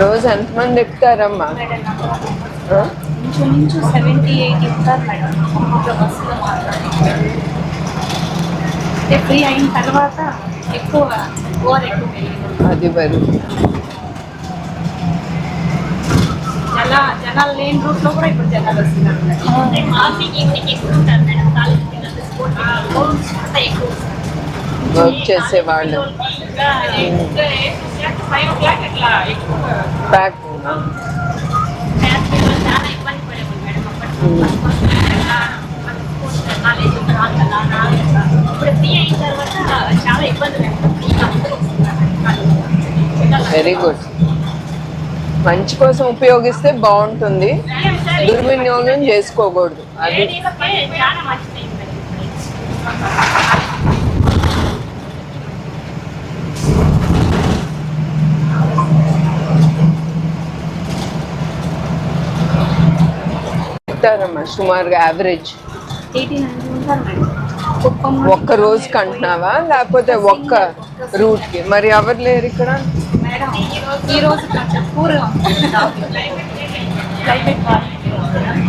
రోజు ఎంతమంది ఎక్కుతారమ్మా? ఇంచుమించు 70-80 ఉంటారు మేడం. ఒక్కొక్క బస్సులో మాట్లాడి ఫ్రీ అయిన తర్వాత ఎక్కువ అది మరి జనాలు లేని రూట్ లో కూడా ఇప్పుడు జనాలు వస్తున్నారు. మార్నింగ్ ఈవినింగ్ ఎక్కువ ఉంటారు మేడం. కాలేజ్ పిల్లలు ఎక్కువ వర్క్ చేసే వాళ్ళు ప్యాక్ చాలా ఇబ్బంది పడేవాళ్ళు మేడం. కాలేజ్ ఇప్పుడు ఫ్రీ అయిన తర్వాత చాలా ఇబ్బంది వెరీ గుడ్. మంచి కోసం ఉపయోగిస్తే బాగుంటుంది, దుర్వినియోగం చేసుకోకూడదు. అది చాలా మంచిది. చెప్తారమ్మా సుమారుగా యావరేజ్ 89 ఉంటారు మేడం. ఒక్క రోజుకి అంటున్నావా లేకపోతే ఒక్క రూట్ కి? మరి ఎవరు లేరు ఇక్కడ మేడం. ఈ రోజు కొంచెం పూర్గా క్లైమేట్